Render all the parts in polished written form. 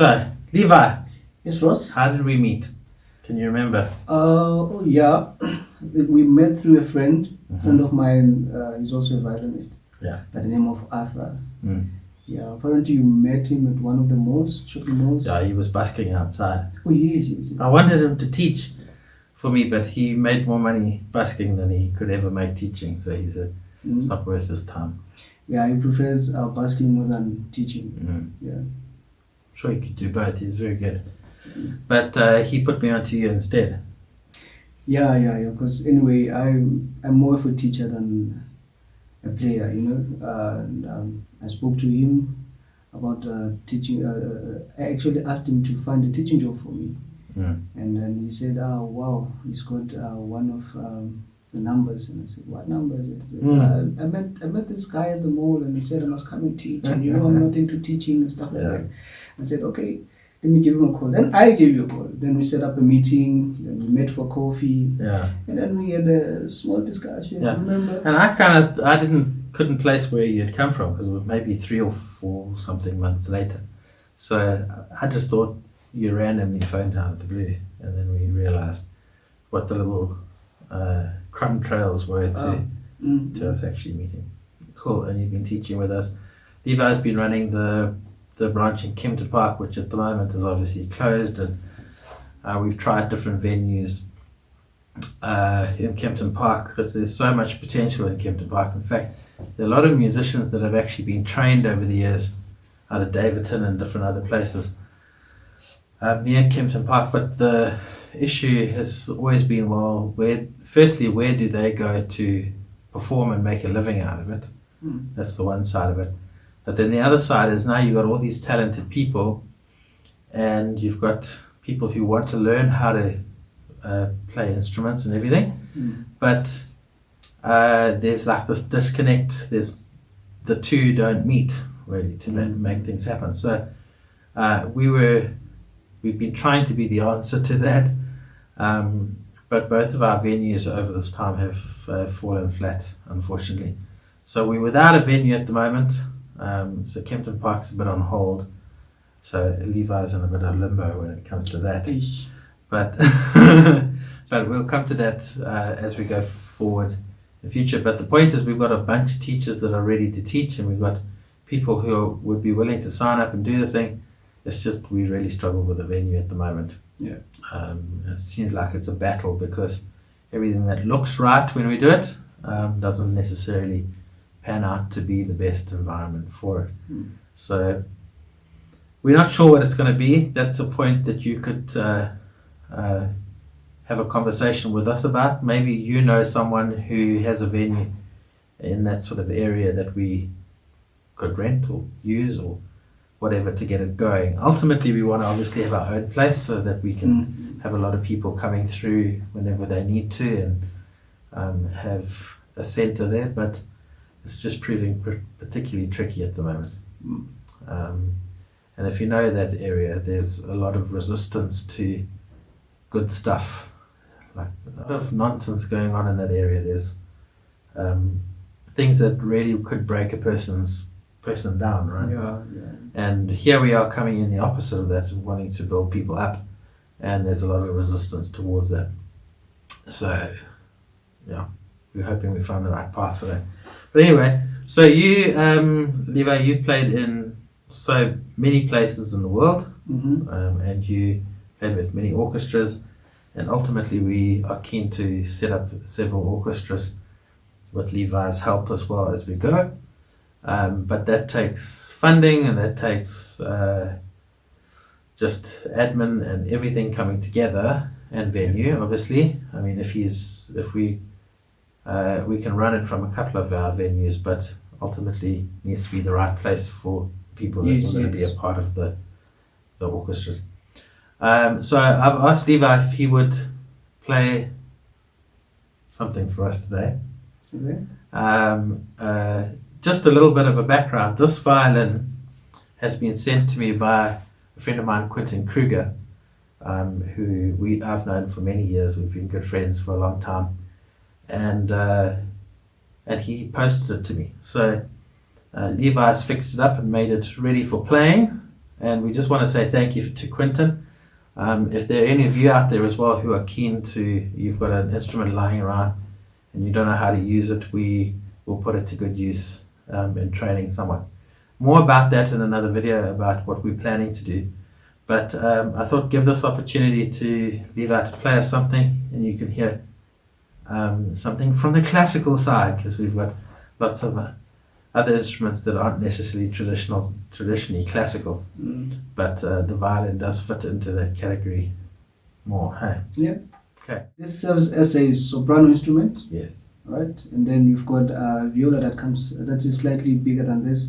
So, Levi, Yes, Ross. how did we meet? Can you remember? Oh yeah, we met through a friend. Mhm. Friend of mine. He's also a violinist. Yeah. By the name of Arthur. Mm. Yeah. Apparently, you met him at one of the malls, shopping malls. Yeah, he was busking outside. Oh yes. I wanted him to teach for me, but he made more money busking than he could ever make teaching. So he said, it's not worth his time. Yeah, he prefers basking more than teaching. Mm. Yeah. Sure, he could do both. He's very good. But he put me onto you instead. Yeah. Because anyway, I'm more of a teacher than a player. And I spoke to him about teaching. I actually asked him to find a teaching job for me. Mm. And then he said, "Oh wow, he's got one of the numbers." And I said, "What number is it?" I met this guy at the mall, and he said I must come and teach. And I'm not into teaching and stuff like that. I said, "Okay, let me give him a call." Then I gave you a call. Then we set up a meeting. Then we met for coffee. Yeah. And then we had a small discussion. Yeah. Remember? And I couldn't place where you had come from because it was maybe 3 or 4 something months later. So I just thought you randomly phoned out of the blue, and then we realized what the little crumb trails were to us actually meeting. Cool. And you've been teaching with us. Levi's been running the branch in Kempton Park, which at the moment is obviously closed, and we've tried different venues in Kempton Park because there's so much potential in Kempton Park. In fact, there are a lot of musicians that have actually been trained over the years out of Davidton and different other places near Kempton Park. But the issue has always been, well, where do they go to perform and make a living out of it? That's the one side of it. But then the other side is now you've got all these talented people, and you've got people who want to learn how to play instruments and everything, but there's like this disconnect. There's the two don't meet really to make things happen. So we've been trying to be the answer to that, but both of our venues over this time have fallen flat, unfortunately. So we're without a venue at the moment. So Kempton Park's a bit on hold. So Levi's in a bit of limbo when it comes to that. But but we'll come to that as we go forward in the future. But the point is we've got a bunch of teachers that are ready to teach, and we've got people who would be willing to sign up and do the thing. It's just we really struggle with the venue at the moment. Yeah. It seems like it's a battle because everything that looks right when we do it doesn't necessarily pan out to be the best environment for it. So we're not sure what it's going to be. That's a point that you could have a conversation with us about. Maybe you know someone who has a venue in that sort of area that we could rent or use or whatever to get it going. Ultimately, we want to obviously have our own place so that we can have a lot of people coming through whenever they need to and have a centre there. But it's just proving particularly tricky at the moment. And if you know that area, there's a lot of resistance to good stuff. Like a lot of nonsense going on in that area. There's things that really could break a person down, right? Yeah. And here we are coming in the opposite of that, wanting to build people up, and there's a lot of resistance towards that. So, yeah, we're hoping we find the right path for that. But anyway, so you, Levi, you've played in so many places in the world, and you played with many orchestras, and ultimately we are keen to set up several orchestras with Levi's help as well as we go. But that takes funding, and that takes just admin and everything coming together, and venue, obviously. I mean, we can run it from a couple of our venues, but ultimately it needs to be the right place for people that are going to be a part of the orchestras. So I've asked Levi if he would play something for us today. Okay. Just a little bit of a background. This violin has been sent to me by a friend of mine, Quintin Kruger, who I've known for many years. We've been good friends for a long time. And he posted it to me. So Levi's fixed it up and made it ready for playing. And we just want to say thank you to Quintin. If there are any of you out there as well who are keen to, you've got an instrument lying around and you don't know how to use it, we will put it to good use in training someone. More about that in another video about what we're planning to do. But I thought give this opportunity to Levi to play us something, and you can hear something from the classical side, because we've got lots of other instruments that aren't necessarily traditionally classical. But the violin does fit into that category more. Hey? Yeah. Okay. This serves as a soprano instrument. Yes. Right, and then you've got a viola that is slightly bigger than this,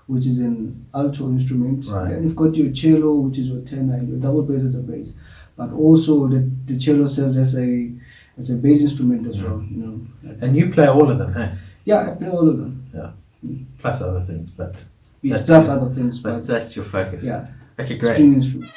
which is an alto instrument. Right. Then you've got your cello, which is your tenor, and your double bass as a bass. But also the cello serves as a bass instrument as well. You know. And you play all of them, hey? Yeah, I play all of them. Yeah. Plus other things, but Yes, plus other things, but that's your focus. Yeah. Okay, great. String instruments.